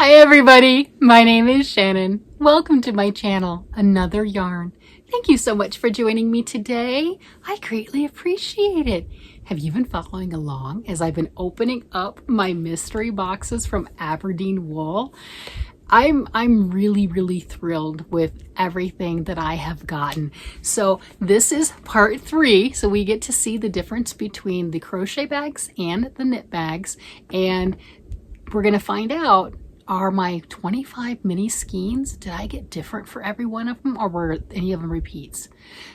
Hi everybody, my name is Shannon. Welcome to my channel, Another Yarn. Thank you so much for joining me today. I greatly appreciate it. Have you been following along as I've been opening up my mystery boxes from Aberdeen Wool? I'm really thrilled with everything that I have gotten. So this is part 3. So we get to see the difference between the crochet bags and the knit bags. And we're going to find out, are my 25 mini skeins, did I get different for every one of them, or were any of them repeats?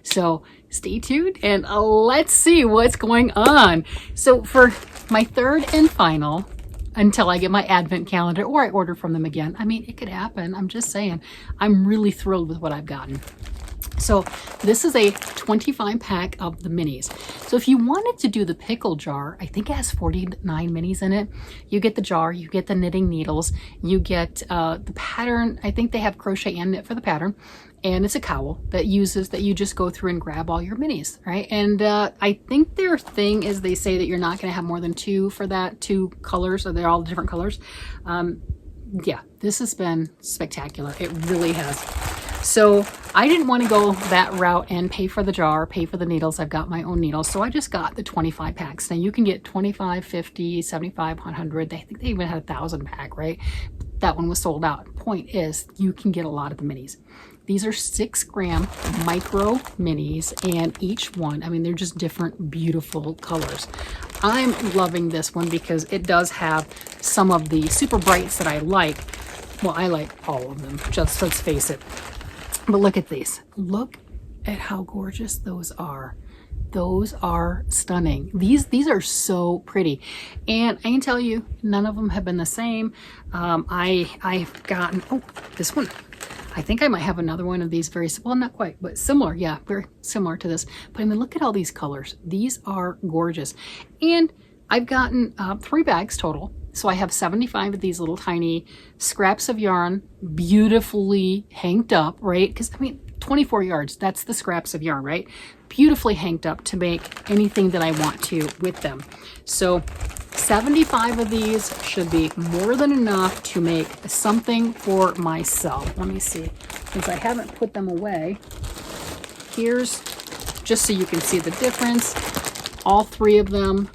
So stay tuned and let's see what's going on. So for my third and final, until I get my advent calendar or I order from them again. I mean, it could happen. I'm just saying. I'm really thrilled with what I've gotten. So this is a 25 pack of the minis. So if you wanted to do the pickle jar, I think it has 49 minis in it. You get the jar, you get the knitting needles, you get the pattern. I think they have crochet and knit for the pattern. And it's a cowl that you just go through and grab all your minis, right? And I think their thing is they say that you're not going to have more than 2 for that, 2 colors, or they're all different colors. Yeah, this has been spectacular. It really has. So I didn't want to go that route and pay for the jar, pay for the needles. I've got my own needles. So I just got the 25 packs. Now you can get 25, 50, 75, 100. I think they even had 1,000 pack, right? That one was sold out. Point is, you can get a lot of the minis. These are 6-gram micro minis, and each one, I mean, they're just different, beautiful colors. I'm loving this one because it does have some of the super brights that I like. Well, I like all of them, just let's face it. But look at these. Look at how gorgeous those are. Those are stunning. These are so pretty. And I can tell you, none of them have been the same. I've gotten, oh, this one. I think I might have another one of these very, well, not quite, but similar. Yeah, very similar to this. But I mean, look at all these colors. These are gorgeous. And I've gotten 3 bags total. So I have 75 of these little tiny scraps of yarn, beautifully hanged up, right? Because I mean, 24 yards, that's the scraps of yarn, right? Beautifully hanged up to make anything that I want to with them. So 75 of these should be more than enough to make something for myself. Let me see, since I haven't put them away, here's, just so you can see the difference, all 3 of them.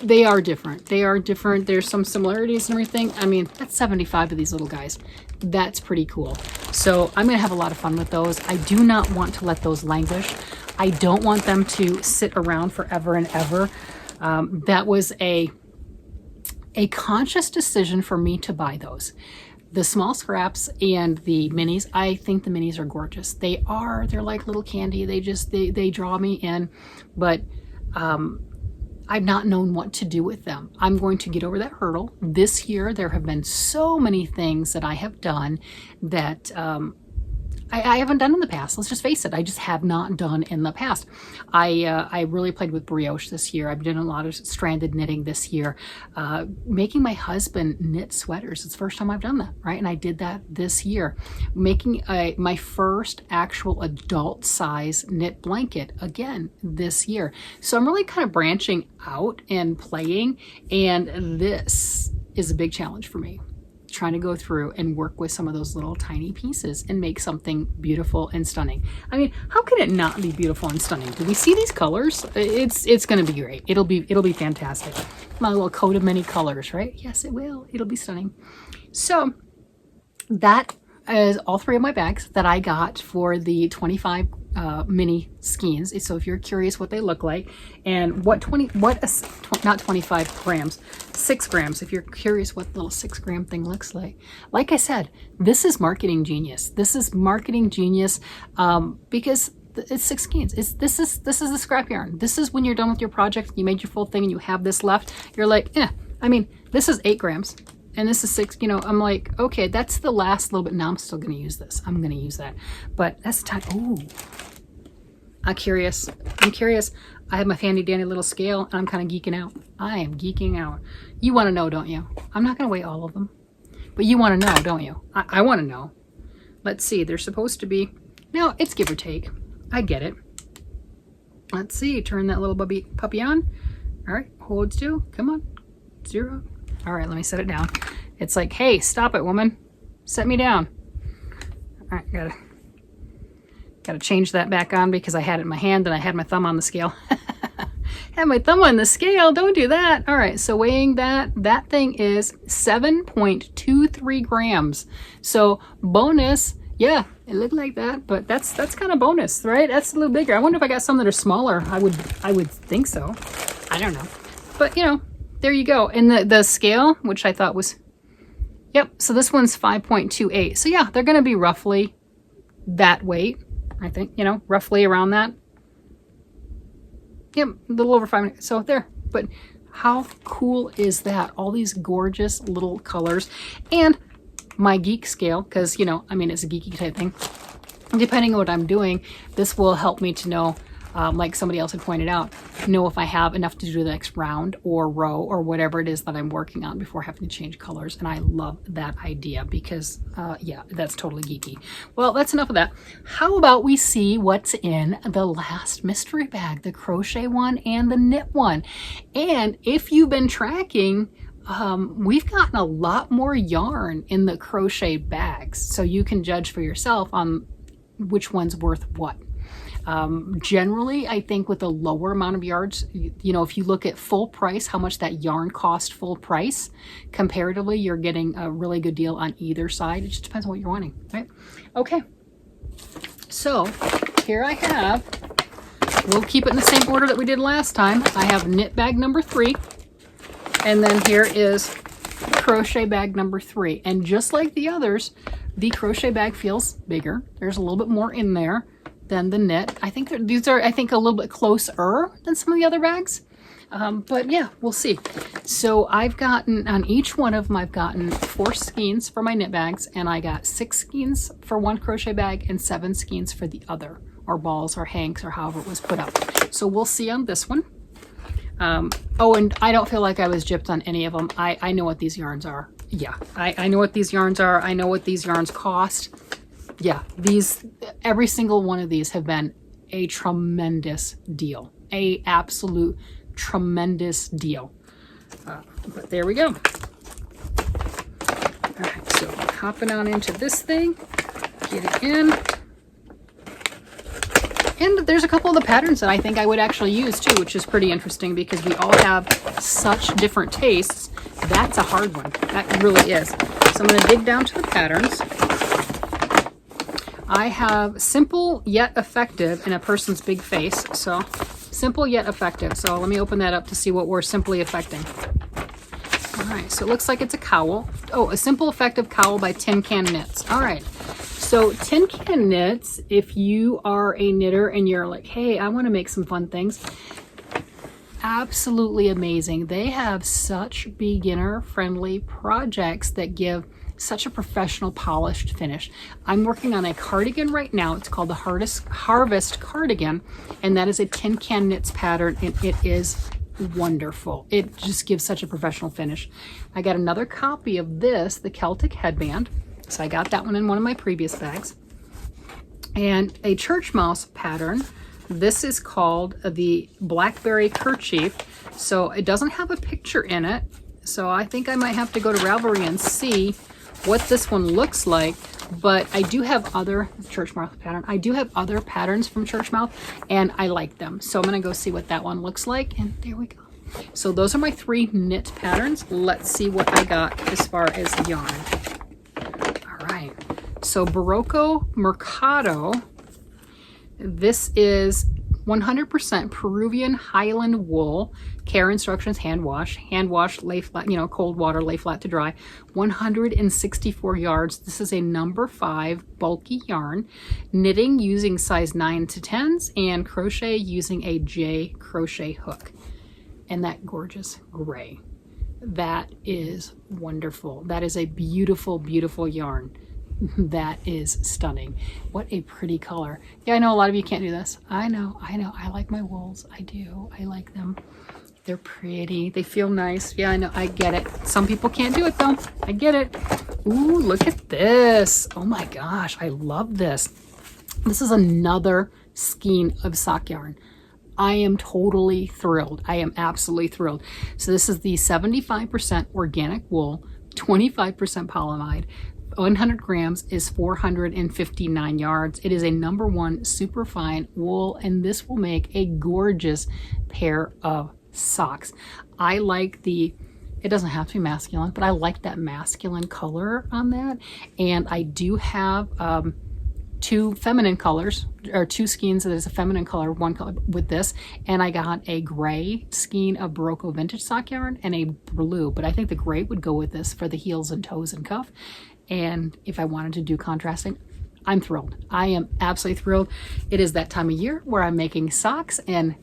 They are different. They are different. There's some similarities and everything. I mean, that's 75 of these little guys. That's pretty cool. So I'm going to have a lot of fun with those. I do not want to let those languish. I don't want them to sit around forever and ever. That was a conscious decision for me to buy those. The small scraps and the minis, I think the minis are gorgeous. They're like little candy. They draw me in, but I've not known what to do with them. I'm going to get over that hurdle. This year, there have been so many things that I have done that I haven't done in the past. Let's just face it. I just have not done in the past. I really played with brioche this year. I've done a lot of stranded knitting this year. Making my husband knit sweaters. It's the first time I've done that, right? And I did that this year. Making my first actual adult size knit blanket, again, this year. So I'm really kind of branching out and playing. And this is a big challenge for me, trying to go through and work with some of those little tiny pieces and make something beautiful and stunning. I mean, how can it not be beautiful and stunning? Do we see these colors? It's going to be great. It'll be fantastic. My little coat of many colors, right? Yes, it will. It'll be stunning. So that is all 3 of my bags that I got for the 25 mini skeins. So if you're curious what they look like and not 25 grams, 6 grams, if you're curious what the little 6-gram thing looks like I said, this is marketing genius. This is marketing genius because it's 6 skeins. This is the scrap yarn. This is when you're done with your project, you made your full thing and you have this left, you're like, I mean, this is 8 grams. And this is 6, you know, I'm like, okay, that's the last little bit. Now I'm still going to use this. I'm going to use that. But that's the time. Oh, I'm curious. I have my handy dandy little scale and I'm kind of geeking out. I am geeking out. You want to know, don't you? I'm not going to weigh all of them. But you want to know, don't you? I want to know. Let's see. They're supposed to be, now it's give or take. I get it. Let's see. Turn that little puppy on. All right. Hold still. Come on. 0. All right, let me set it down. It's like, hey, stop it, woman. Set me down. All right, gotta change that back on because I had it in my hand and I had my thumb on the scale. Had my thumb on the scale, don't do that. All right, so weighing that thing is 7.23 grams. So bonus, yeah, it looked like that, but that's kind of bonus, right? That's a little bigger. I wonder if I got some that are smaller. I would think so. I don't know. But you know, there you go. And the scale, which I thought was, yep, so this one's 5.28. So yeah, they're gonna be roughly that weight, I think, you know, roughly around that. Yep, a little over 5 minutes. So there, but how cool is that? All these gorgeous little colors. And my geek scale, because, you know, I mean, it's a geeky type thing. Depending on what I'm doing, this will help me to know, like somebody else had pointed out, know if I have enough to do the next round or row or whatever it is that I'm working on before having to change colors. And I love that idea because, yeah, that's totally geeky. Well, that's enough of that. How about we see what's in the last mystery bag, the crochet one and the knit one. And if you've been tracking, we've gotten a lot more yarn in the crochet bags, so you can judge for yourself on which one's worth what. Generally, I think with a lower amount of yards, you know, if you look at full price, how much that yarn cost full price, comparatively, you're getting a really good deal on either side. It just depends on what you're wanting, right? Okay, so here I have, we'll keep it in the same order that we did last time. I have knit bag number 3, and then here is crochet bag number 3. And just like the others, the crochet bag feels bigger. There's a little bit more in there than the knit. I think these are, I think, a little bit closer than some of the other bags. But yeah, we'll see. So I've gotten, on each one of them, I've gotten 4 skeins for my knit bags, and I got 6 skeins for one crochet bag and 7 skeins for the other, or balls or hanks or however it was put up. So we'll see on this one. Oh, and I don't feel like I was gypped on any of them. I know what these yarns are. Yeah, I know what these yarns are. I know what these yarns cost. Yeah, every single one of these have been a tremendous deal. A absolute tremendous deal. But there we go. All right, so hopping on into this thing, get it in. And there's a couple of the patterns that I think I would actually use too, which is pretty interesting because we all have such different tastes. That's a hard one. That really is. So I'm going to dig down to the patterns. I have simple yet effective in a person's big face. So simple yet effective. So let me open that up to see what we're simply affecting. All right, so it looks like it's a cowl. Oh, a simple effective cowl by Tin Can Knits. All right. So Tin Can Knits, if you are a knitter and you're like, hey, I want to make some fun things, absolutely amazing. They have such beginner-friendly projects that give such a professional, polished finish. I'm working on a cardigan right now. It's called the Harvest Cardigan, and that is a Tin Can Knits pattern, and it is wonderful. It just gives such a professional finish. I got another copy of this, the Celtic Headband. So I got that one in one of my previous bags. And a church mouse pattern. This is called the Blackberry Kerchief. So it doesn't have a picture in it. So I think I might have to go to Ravelry and see what this one looks like. But I do have other church mouse pattern. I do have other patterns from church mouse, and I like them. So I'm gonna go see what that one looks like. And there we go. So those are my 3 knit patterns. Let's see what I got as far as yarn. So Barocco Mercado, this is 100% Peruvian Highland wool, care instructions, hand wash, lay flat, you know, cold water, lay flat to dry, 164 yards. This is a number 5 bulky yarn, knitting using size 9 to 10s, and crochet using a J crochet hook. And that gorgeous gray. That is wonderful. That is a beautiful, beautiful yarn. That is stunning. What a pretty color. Yeah, I know a lot of you can't do this. I know. I like my wools. I do. I like them. They're pretty. They feel nice. Yeah, I know. I get it. Some people can't do it though. I get it. Ooh, look at this. Oh my gosh. I love this. This is another skein of sock yarn. I am totally thrilled. I am absolutely thrilled. So this is the 75% organic wool, 25% polyamide. 100 grams is 459 yards. It is a #1 superfine wool, and this will make a gorgeous pair of socks. I like it doesn't have to be masculine, but I like that masculine color on that. And I do have 2 feminine colors, or 2 skeins that is a feminine color, 1 color with this, and I got a gray skein of Barocco vintage sock yarn and a blue, but I think the gray would go with this for the heels and toes and cuff. And if I wanted to do contrasting, I'm thrilled. I am absolutely thrilled. It is that time of year where I'm making socks, and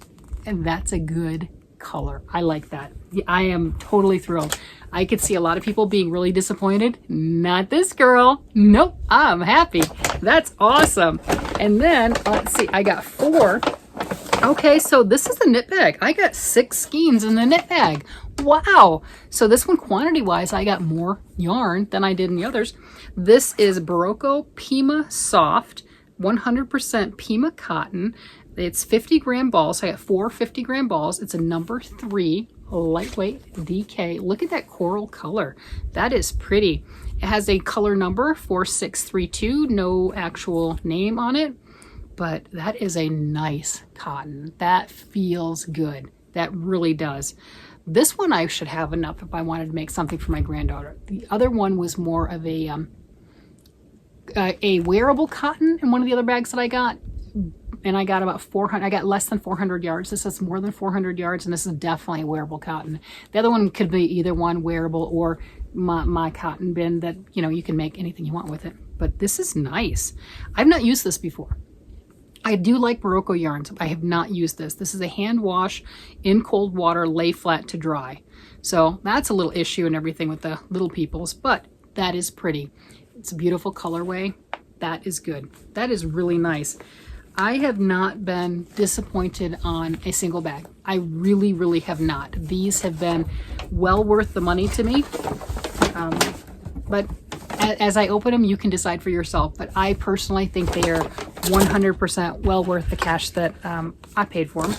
that's a good color. I like that. I am totally thrilled. I could see a lot of people being really disappointed. Not this girl. Nope, I'm happy. That's awesome. And then, let's see, I got 4. Okay, so this is the knit bag. I got 6 skeins in the knit bag. Wow. So this one, quantity-wise, I got more yarn than I did in the others. This is Barocco Pima Soft, 100% Pima cotton. It's 50-gram balls. So I got 4 50-gram balls. It's a #3 lightweight DK. Look at that coral color. That is pretty. It has a color number 4632, no actual name on it, but that is a nice cotton. That feels good. That really does. This one I should have enough if I wanted to make something for my granddaughter. The other one was more of a wearable cotton in one of the other bags that I got. And I got about 400, I got less than 400 yards. This is more than 400 yards, and this is definitely a wearable cotton. The other one could be either one wearable or my cotton bin that, you know, you can make anything you want with it. But this is nice. I've not used this before. I do like Barocco yarns. I have not used this. This is a hand wash in cold water, lay flat to dry. So that's a little issue and everything with the little peoples, but that is pretty. It's a beautiful colorway. That is good. That is really nice. I have not been disappointed on a single bag. I really, really have not. These have been well worth the money to me. But as I open them, you can decide for yourself. But I personally think they are 100% well worth the cash that I paid for them.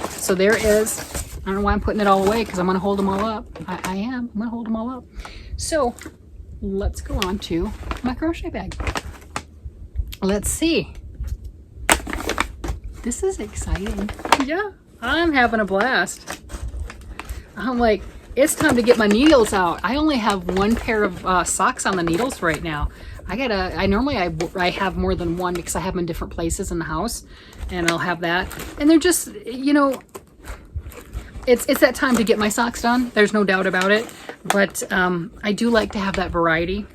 So there is, I don't know why I'm putting it all away, because I'm going to hold them all up. I am. I'm going to hold them all up. So let's go on to my crochet bag. Let's see. This is exciting. Yeah, I'm having a blast. I'm like, it's time to get my needles out. I only have 1 pair of socks on the needles right now. I normally have more than 1 because I have them in different places in the house, and I'll have that. And they're just, you know, it's that time to get my socks done. There's no doubt about it. But I do like to have that variety.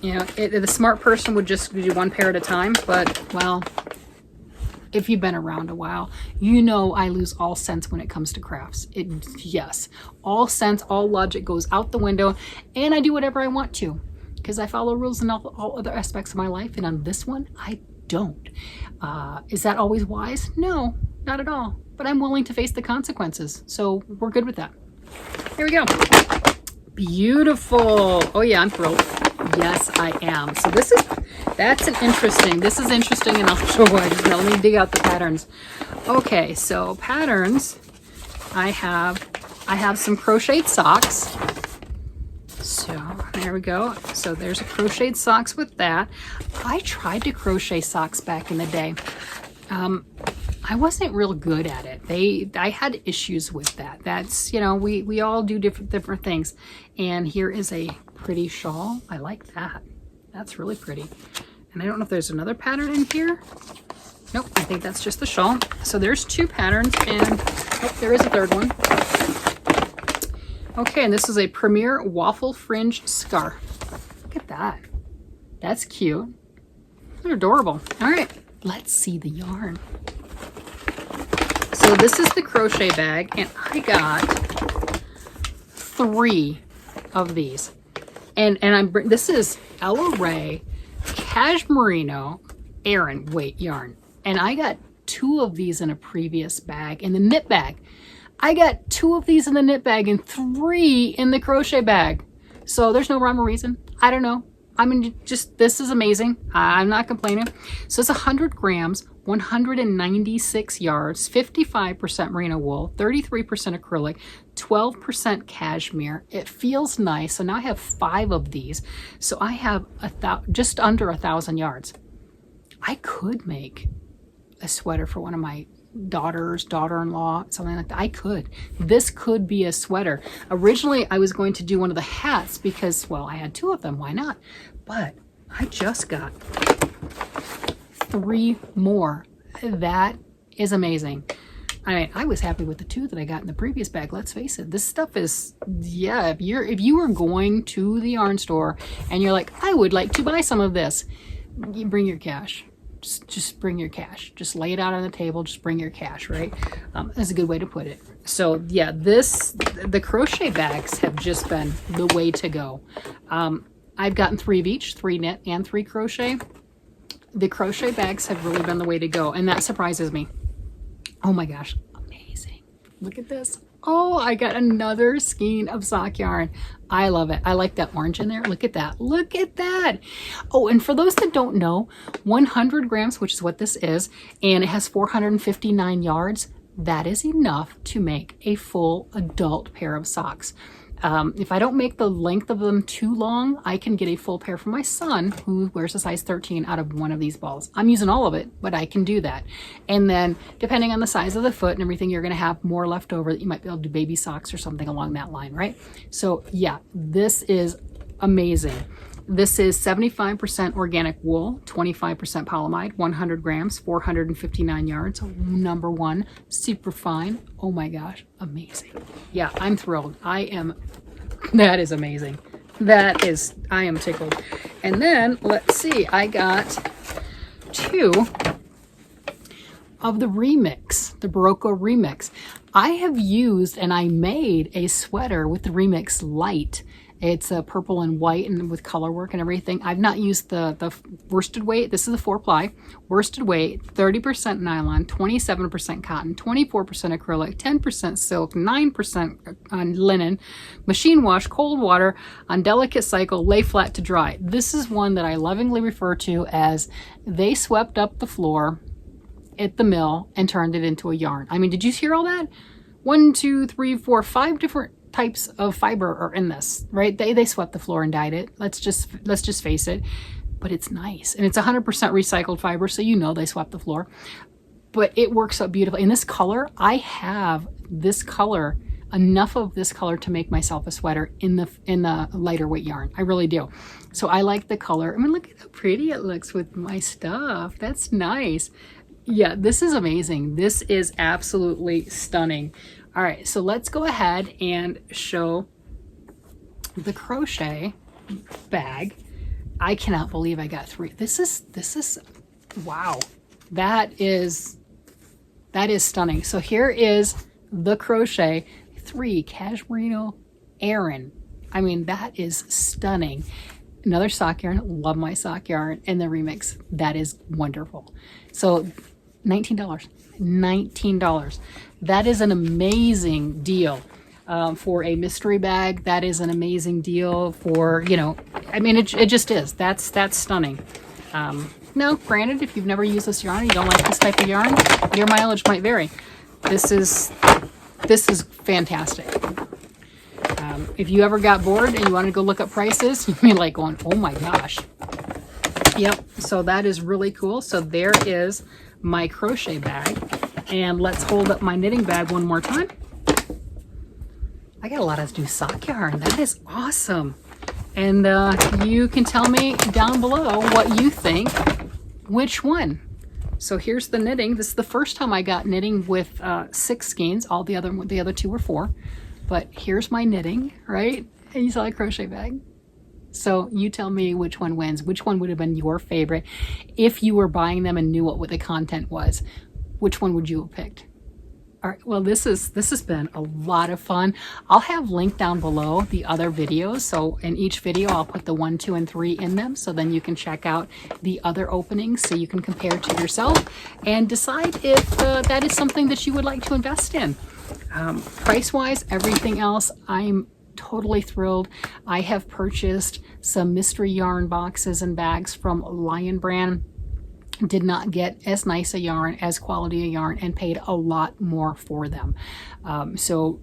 You know, the smart person would just do 1 pair at a time, but, well, if you've been around a while, you know I lose all sense when it comes to crafts. Yes, all sense, all logic goes out the window, and I do whatever I want to because I follow rules in all other aspects of my life, and on this one, I don't. Is that always wise? No, not at all, but I'm willing to face the consequences, so we're good with that. Here we go. Beautiful. Oh yeah, I'm thrilled. Yes, I am. So this is interesting, and I'll show why. Let me dig out the patterns. Okay, so patterns, I have some crocheted socks. So there we go. So there's a crocheted socks with that. I tried to crochet socks back in the day. I wasn't real good at it. I had issues with that. That's, you know, we all do different things. And here is a pretty shawl. I like that. That's really pretty. And I don't know if there's another pattern in here. Nope, I think that's just the shawl. So there's 2 patterns, and oh, there is a 3rd one. Okay, and this is a Premier Waffle Fringe Scarf. Look at that. That's cute. They're adorable. All right, let's see the yarn. So this is the crochet bag, and I got 3 of these. And this is Ella Ray Cashmerino Aran weight yarn. And I got 2 of these in a previous bag, in the knit bag. I got 2 of these in the knit bag and 3 in the crochet bag. So there's no rhyme or reason. I don't know. I mean, just, this is amazing. I'm not complaining. So it's 100 grams, 196 yards, 55% merino wool, 33% acrylic, 12% cashmere. It feels nice. So now I have 5 of these. So I have just under 1,000 yards. I could make a sweater for one of my daughter-in-law, something like that. I could. This could be a sweater. Originally, I was going to do one of the hats because, well, I had 2 of them. Why not? But I just got 3 more. That is amazing. I mean, I was happy with the 2 that I got in the previous bag. Let's face it, this stuff is, yeah, if you were going to the yarn store and you're like, I would like to buy some of this, you bring your cash. Just bring your cash. Just lay it out on the table. Just bring your cash, right? That's a good way to put it. So yeah, the crochet bags have just been the way to go. I've gotten 3 of each, 3 knit and 3 crochet. The crochet bags have really been the way to go, and that surprises me. Oh my gosh, amazing. Look at this. Oh, I got another skein of sock yarn. I love it. I like that orange in there. Look at that. Look at that. Oh, and for those that don't know, 100 grams, which is what this is, and it has 459 yards, that is enough to make a full adult pair of socks. If I don't make the length of them too long, I can get a full pair for my son who wears a size 13 out of one of these balls. I'm using all of it, but I can do that. And then depending on the size of the foot and everything, you're going to have more left over that you might be able to do baby socks or something along that line, right? So yeah, this is amazing. This is 75% organic wool, 25% polyamide, 100 grams, 459 yards. Number 1, super fine. Oh my gosh, amazing. Yeah, I'm thrilled. That is amazing. I am tickled. And then, let's see, I got 2 of the remix, the Barocco remix. I have used and I made a sweater with the remix light. It's a purple and white and with color work and everything. I've not used the worsted weight. This is the 4-ply. Worsted weight, 30% nylon, 27% cotton, 24% acrylic, 10% silk, 9% on linen, machine wash, cold water, on delicate cycle, lay flat to dry. This is one that I lovingly refer to as they swept up the floor at the mill and turned it into a yarn. I mean, did you hear all that? 1, 2, 3, 4, 5 different types of fiber are in this, right? They swept the floor and dyed it. Let's just face it. But it's nice. And it's 100% recycled fiber, so you know they swept the floor. But it works out beautifully. In this color, I have this color, enough of this color to make myself a sweater in the lighter weight yarn. I really do. So I like the color. I mean, look at how pretty it looks with my stuff. That's nice. Yeah, this is amazing. This is absolutely stunning. All right, so let's go ahead and show the crochet bag. I cannot believe I got 3. This is, wow. That is stunning. So here is the crochet 3 cashmerino Aran. I mean, that is stunning. Another sock yarn, love my sock yarn, and the remix, that is wonderful. So $19. $19. That is an amazing deal for a mystery bag. That is an amazing deal for, you know, I mean, it just is. That's stunning. Now, granted, if you've never used this yarn, you don't like this type of yarn, your mileage might vary. This is fantastic. If you ever got bored and you want to go look up prices, you'd be like going, oh my gosh. Yep, so that is really cool. So there is my crochet bag. And let's hold up my knitting bag one more time. I got a lot of new sock yarn. That is awesome. And you can tell me down below what you think, which one. So here's the knitting. This is the first time I got knitting with 6 skeins. All the other 2 were 4. But here's my knitting, right? And you saw a crochet bag. So you tell me which one wins. Which one would have been your favorite if you were buying them and knew what the content was? Which one would you have picked? All right, well, this has been a lot of fun. I'll have linked down below the other videos. So in each video, I'll put the 1, 2, and 3 in them. So then you can check out the other openings so you can compare to yourself and decide if that is something that you would like to invest in. Price-wise, everything else, I'm totally thrilled. I have purchased some mystery yarn boxes and bags from Lion Brand. did not get as nice a yarn, as quality a yarn, and paid a lot more for them. So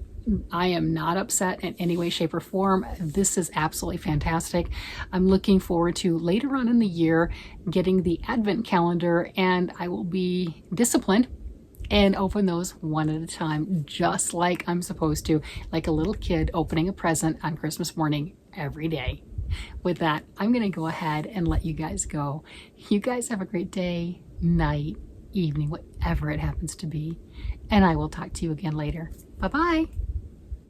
I am not upset in any way, shape, or form. This is absolutely fantastic. I'm looking forward to later on in the year getting the advent calendar, and I will be disciplined and open those one at a time, just like I'm supposed to, like a little kid opening a present on Christmas morning every day. With that, I'm going to go ahead and let you guys go. You guys have a great day, night, evening, whatever it happens to be, and I will talk to you again later. Bye-bye.